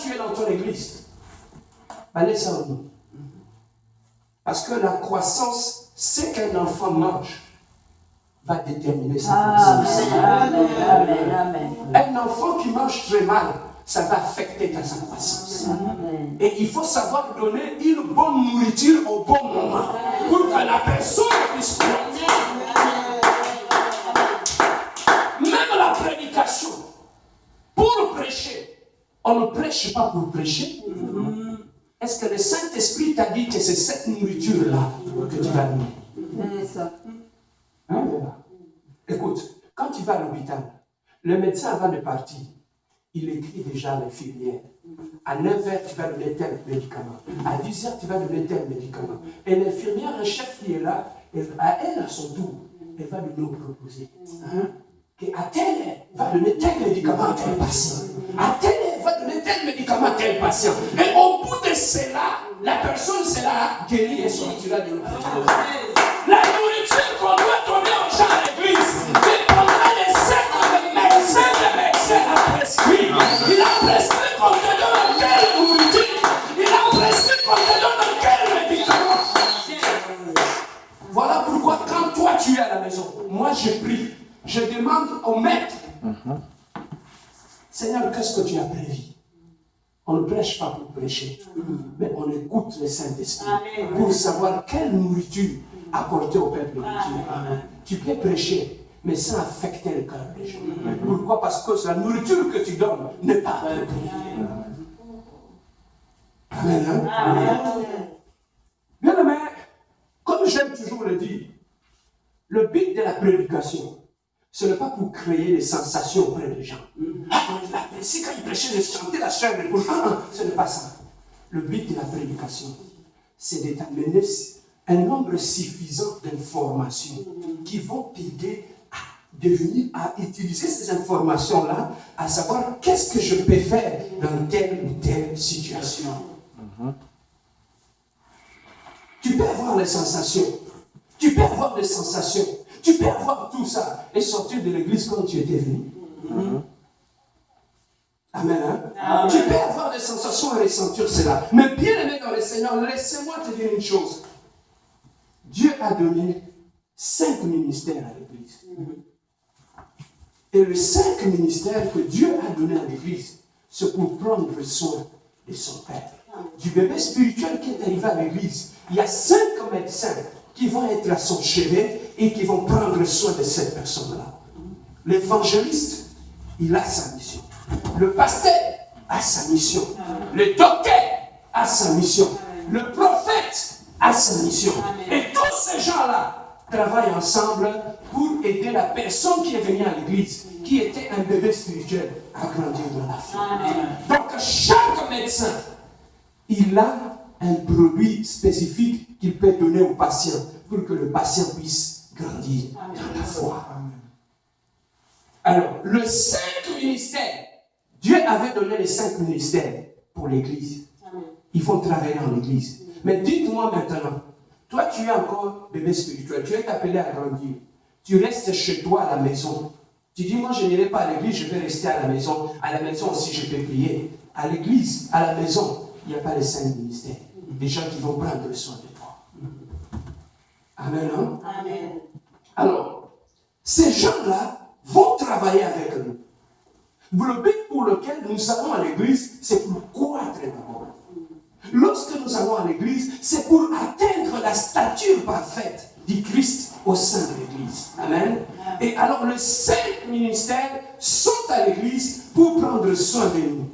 tu es dans ton église, laisse ça au nous. Parce que la croissance, c'est qu'un enfant mange, va déterminer sa croissance. Un enfant qui mange très mal, ça va affecter sa croissance. Et il faut savoir donner une bonne nourriture au bon moment pour que la personne puisse grandir. Même la prédication, pour prêcher, on ne prêche pas pour prêcher. Est-ce que le Saint-Esprit t'a dit que c'est cette nourriture-là que tu vas donner? Hein? Écoute, quand tu vas à l'hôpital, le médecin avant de partir, il écrit déjà à l'infirmière. À 9h, tu vas donner tel médicament. À 10h, tu vas donner tel médicament. Et l'infirmière, le chef qui est là, elle, à son tour, elle va nous proposer. À telle heure, va donner tel médicament à tel patient. À telle heure, va donner tel médicament à tel patient. Et au bout de cela, la personne sera guérie et sortira de l'hôpital. La nourriture qu'on doit donner aux gens à l'église dépendra de ce que le médecin a prescrit. Il a prescrit qu'on te donne quelle nourriture. Il a prescrit qu'on te donne quel médicament. Voilà pourquoi quand toi tu es à la maison, moi je prie. Je demande au maître, Seigneur, qu'est-ce que tu as prévu? On ne prêche pas pour prêcher, mais on écoute le Saint-Esprit pour savoir quelle nourriture apporter au peuple de Dieu. Tu peux prêcher, mais sans affecter le cœur des gens. Pourquoi? Parce que la nourriture que tu donnes n'est pas appropriée. Amen. Bien aimé, comme j'aime toujours le dire, le but de la prédication, ce n'est pas pour créer des sensations auprès des gens. Ah, il a apprécié quand il prêchait de chanter la chair de poule. Ce n'est pas ça. Le but de la prédication, c'est de t'amener un nombre suffisant d'informations qui vont t'aider à utiliser ces informations-là, à savoir qu'est-ce que je peux faire dans telle ou telle situation. Tu peux avoir les sensations. Tu peux avoir des sensations. Tu peux avoir tout ça et sortir de l'église comme tu étais venu. Amen. Tu peux avoir des sensations et ressentir cela. Mais bien aimé dans le Seigneur, laissez-moi te dire une chose. Dieu a donné 5 ministères à l'église. Et les 5 ministères que Dieu a donné à l'église, c'est pour prendre soin de son Père. Du bébé spirituel qui est arrivé à l'église, il y a 5 médecins qui vont être à son chevet et qui vont prendre soin de cette personne-là. L'évangéliste, il a sa mission. Le pasteur a sa mission. Le docteur a sa mission. Le prophète a sa mission. Et tous ces gens-là travaillent ensemble pour aider la personne qui est venue à l'église, qui était un bébé spirituel, à grandir dans la foi. Donc chaque médecin, il a un produit spécifique qu'il peut donner au patient pour que le patient puisse grandir dans la foi. Alors, le 5 ministères, Dieu avait donné les 5 ministères pour l'église. Ils vont travailler dans l'église. Mais dites-moi maintenant, toi tu es encore bébé spirituel, tu es appelé à grandir. Tu restes chez toi à la maison. Tu dis, moi je n'irai pas à l'église, je vais rester à la maison. À la maison aussi je peux prier. À l'église, à la maison, il n'y a pas les 5 ministères. Des gens qui vont prendre soin de toi. Amen. Hein? Amen. Alors, ces gens-là vont travailler avec nous. Le but pour lequel nous allons à l'église, c'est pour croître d'abord. Lorsque nous allons à l'église, c'est pour atteindre la stature parfaite du Christ au sein de l'église. Amen. Et alors, les 5 ministères sont à l'église pour prendre soin de nous.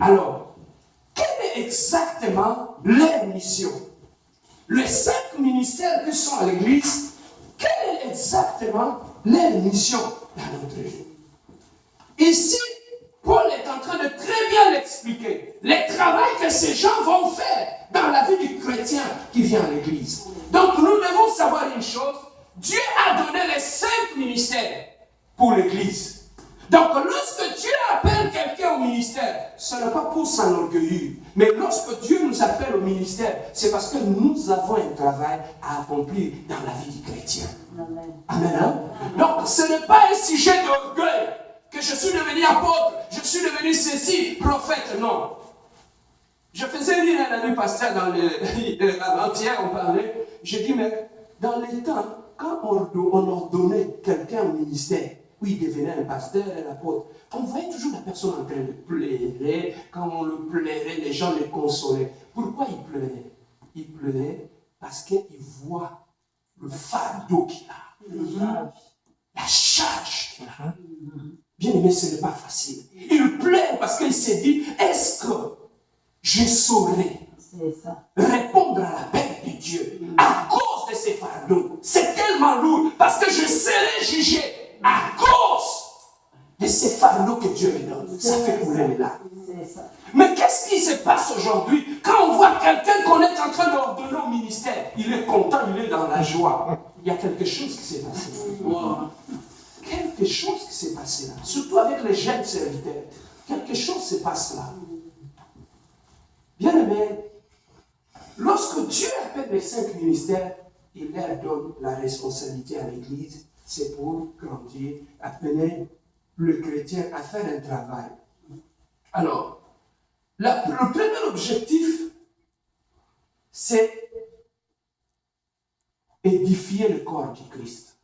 Alors, quelle est exactement leur mission? Les 5 ministères qui sont à l'église, quelle est exactement leur mission dans notre jour? Ici, Paul est en train de très bien l'expliquer. Le travail que ces gens vont faire dans la vie du chrétien qui vient à l'église. Donc nous devons savoir une chose. Dieu a donné les 5 ministères pour l'église. Donc lorsque Dieu appelle quelqu'un au ministère, ce n'est pas pour s'enorgueillir. Mais lorsque Dieu nous appelle au ministère, c'est parce que nous avons un travail à accomplir dans la vie du chrétien. Amen. Amen. Donc ce n'est pas un sujet d'orgueil que je suis devenu apôtre, je suis devenu ceci, prophète, non. Je faisais lire un ami pasteur avant-hier, on parlait, je dis, mais dans les temps, quand on ordonnait quelqu'un au ministère, où il devenait un pasteur, un apôtre, on voyait toujours la personne en train de pleurer. Quand on le pleurait, les gens le consolaient. Pourquoi il pleurait? Il pleurait parce qu'il voit le fardeau qu'il a, la charge qu'il a. Bien aimé, ce n'est pas facile. Il pleure parce qu'il s'est dit, est-ce que je saurais répondre à l'appel de Dieu à cause de ces fardeaux? C'est tellement lourd parce que je serai jugé à cause de ces fardeaux que Dieu me donne. Ça fait couler les larmes. Mais qu'est-ce qui se passe aujourd'hui quand on voit quelqu'un qu'on est en train d'ordonner au ministère? Il est content, il est dans la joie. Il y a quelque chose qui s'est passé. Quelque chose qui s'est passé là. Surtout avec les jeunes serviteurs. Quelque chose se passe là. Bien aimé, lorsque Dieu appelle les 5 ministères, il leur donne la responsabilité à l'Église. C'est pour grandir, appeler le chrétien à faire un travail. Alors, le premier objectif, c'est édifier le corps du Christ.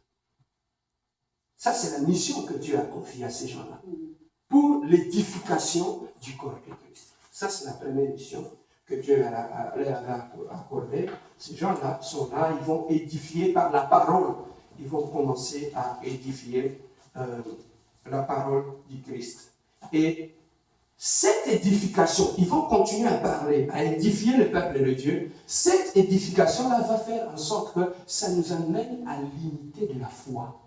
Ça, c'est la mission que Dieu a confiée à ces gens-là. Pour l'édification du corps du Christ. Ça, c'est la première mission que Dieu leur a accordée. Ces gens-là sont là, ils vont édifier par la parole. Ils vont commencer à édifier la parole du Christ. Et cette édification, ils vont continuer à parler, à édifier le peuple de Dieu. Cette édification-là va faire en sorte que ça nous amène à l'unité de la foi.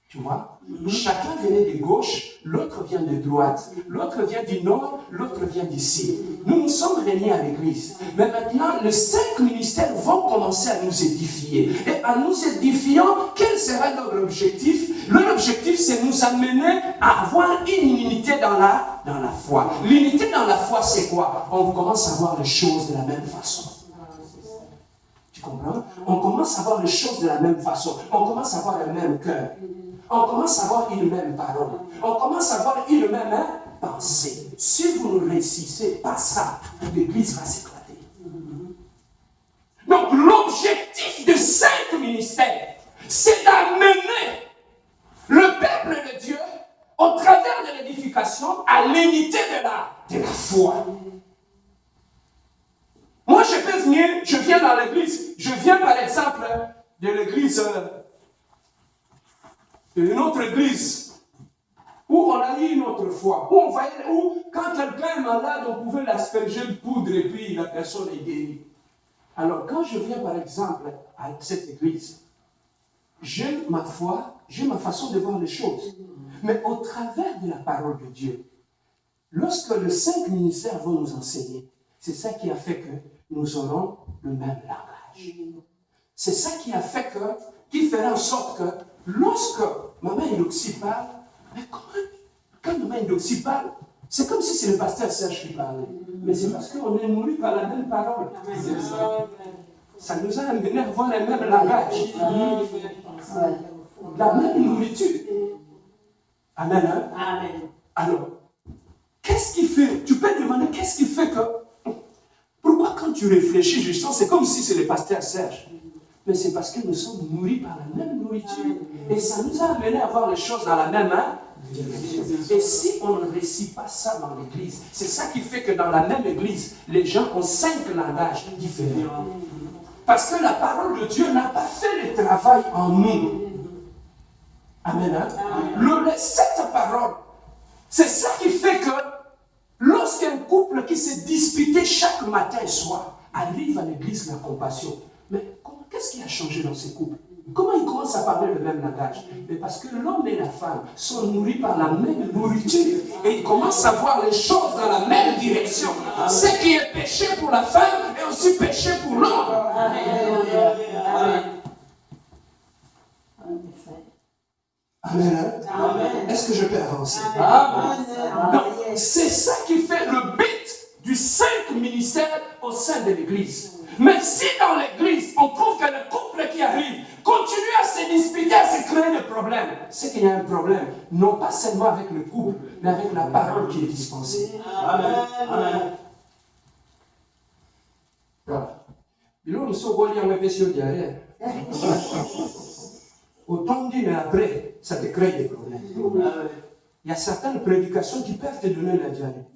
Tu vois, chacun venait de gauche, l'autre vient de droite, l'autre vient du nord, l'autre vient d'ici. Nous sommes réunis à l'église. Mais maintenant, les 5 ministères vont commencer à nous édifier. Et en nous édifiant, quel sera leur objectif? Leur objectif, c'est nous amener à avoir une unité dans la foi. L'unité dans la foi, c'est quoi? On commence à voir les choses de la même façon. Tu comprends? On commence à voir les choses de la même façon. On commence à avoir le même cœur. On commence à avoir une même parole. On commence à avoir une même pensée. Si vous ne réussissez pas ça, l'église va s'éclater. Donc l'objectif de 5 ministères, c'est d'amener le peuple de Dieu au travers de l'édification à l'unité de la foi. Moi, je viens dans l'église. Je viens par exemple de l'église... une autre église où on a eu une autre foi, où quand quelqu'un est malade, on pouvait l'asperger de poudre et puis la personne est guérie. Alors quand je viens par exemple à cette église, j'ai ma foi, j'ai ma façon de voir les choses. Mais au travers de la parole de Dieu, lorsque les 5 ministères vont nous enseigner, c'est ça qui a fait que nous aurons le même langage. C'est ça qui a fait qui fera en sorte que lorsque maman Indoxie parle, mais quand maman Indoxie parle, c'est comme si c'est le pasteur Serge qui parlait. Mais c'est parce qu'on est nourri par la même parole. Ça nous a amené à avoir le même langage. La même nourriture. Amen. Hein? Amen. Alors, qu'est-ce qui fait? Tu peux demander qu'est-ce qui fait que... Pourquoi quand tu réfléchis, je sens, c'est comme si c'est le pasteur Serge. Mais c'est parce que nous sommes nourris par la même nourriture. Et ça nous a amené à voir les choses dans la même direction. Et si on ne réussit pas ça dans l'église, c'est ça qui fait que dans la même église, les gens ont 5 langages différents. Parce que la parole de Dieu n'a pas fait le travail en nous. Amen. Hein? Cette parole, c'est ça qui fait que lorsqu'un couple qui s'est disputé chaque matin et soir arrive à l'église, la compassion. Mais qu'est-ce qui a changé dans ces couples? Comment ils commencent à parler le même langage? Mais parce que l'homme et la femme sont nourris par la même nourriture et ils commencent à voir les choses dans la même direction. Ce qui est péché pour la femme est aussi péché pour l'homme. Amen. Amen. Est-ce que je peux avancer? Amen. Donc, c'est ça qui fait le but du 5 ministères au sein de l'Église. Mais si dans l'Église, on trouve que le couple qui arrive continue à se se disputer, à se créer des problèmes. C'est qu'il y a un problème, non pas seulement avec le couple, mais avec la parole qui est dispensée. Amen. Amen. Voilà. Nous sommes derrière. Autant dit, mais après, ça te crée des problèmes. Il y a certaines prédications qui peuvent te donner la diarrhée.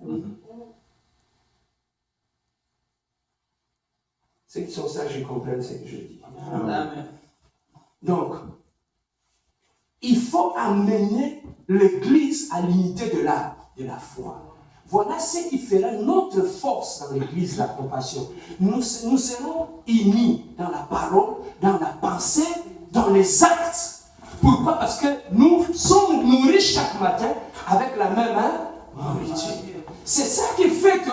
Ceux qui sont sages, ils comprennent ce que je dis. Amen. Donc, il faut amener l'Église à l'unité de la foi. Voilà ce qui fera notre force dans l'Église, la compassion. Nous serons unis dans la parole, dans la pensée, dans les actes. Pourquoi? Parce que nous sommes nourris chaque matin avec la même nourriture. C'est ça qui fait que,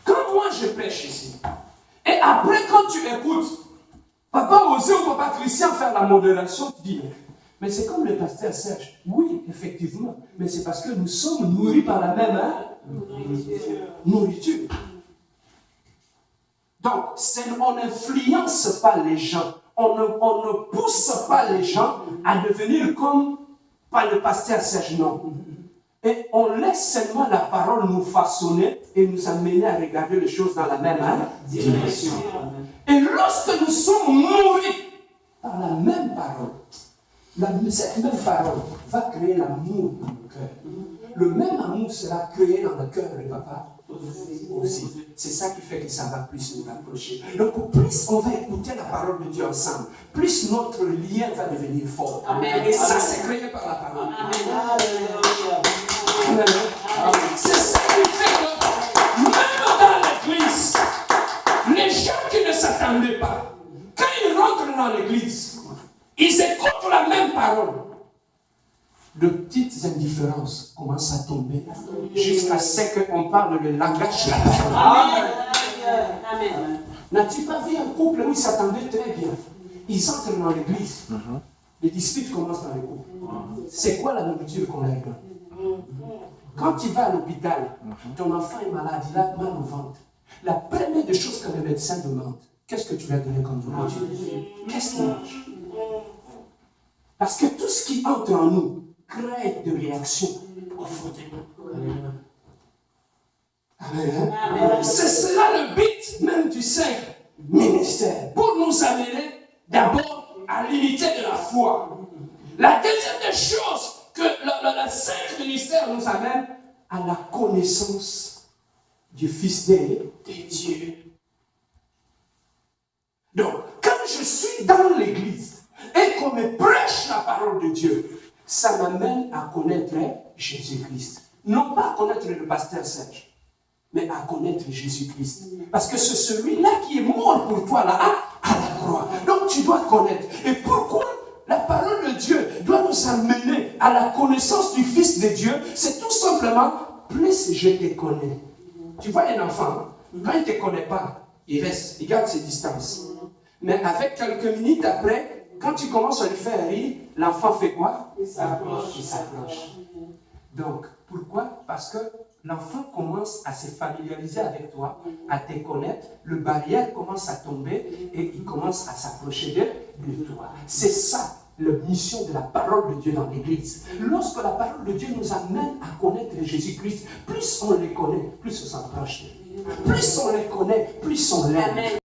quand moi je prêche ici, et après quand tu écoutes, Papa Osé ou Papa Christian faire la modération, tu dis, mais c'est comme le pasteur Serge. Oui, effectivement, mais c'est parce que nous sommes nourris par la même nourriture. Donc, on n'influence pas les gens. On ne pousse pas les gens à devenir comme par le pasteur Serge, non. Et on laisse seulement la parole nous façonner et nous amener à regarder les choses dans la même direction. Et lorsque nous sommes nourris par la même parole, cette même parole va créer l'amour dans le cœur. Le même amour sera créé dans le cœur de papa aussi. C'est ça qui fait que ça va plus nous rapprocher. Donc plus on va écouter la parole de Dieu ensemble, plus notre lien va devenir fort. Amen. Et ça, c'est créé par la parole. Amen. C'est ça qui fait que même dans l'église, les gens qui ne s'attendaient pas, quand ils rentrent dans l'église, ils écoutent la même parole. De petites indifférences commencent à tomber jusqu'à ce qu'on parle le langage de la parole. Amen. N'as-tu pas vu un couple où ils s'attendaient très bien? Ils entrent dans l'église. Les disputes commencent dans les couples. C'est quoi la nourriture qu'on leur donne? Quand tu vas à l'hôpital, ton enfant est malade, il a mal au ventre. La première des choses que le médecin demande, qu'est-ce que tu vas donner comme nourriture? Qu'est-ce qu'il mange? Parce que tout ce qui entre en nous crée des réactions profondément. Amen. Amen. Ce sera le but même du Saint ministère, pour nous amener d'abord à l'unité de la foi. La deuxième des choses que le Saint ministère nous amène à la connaissance du Fils de Dieu. Donc, quand je suis dans l'église et qu'on me prêche la parole de Dieu, ça m'amène à connaître Jésus-Christ. Non pas à connaître le pasteur Serge, mais à connaître Jésus-Christ. Parce que c'est celui-là qui est mort pour toi là, à la croix. Donc tu dois connaître. Et pourquoi la parole de Dieu doit nous amener à la connaissance du Fils de Dieu? C'est tout simplement, plus je te connais. Tu vois un enfant, quand il ne te connaît pas, il reste, il garde ses distances. Mais avec quelques minutes après, quand tu commences à lui faire rire, l'enfant fait quoi? Il s'approche. Donc, pourquoi? Parce que l'enfant commence à se familiariser avec toi, à te connaître, le barrière commence à tomber et il commence à s'approcher de toi. C'est ça la mission de la parole de Dieu dans l'église. Lorsque la parole de Dieu nous amène à connaître Jésus-Christ, plus on les connaît, plus on s'approche de lui. Plus on les connaît, plus on l'aime.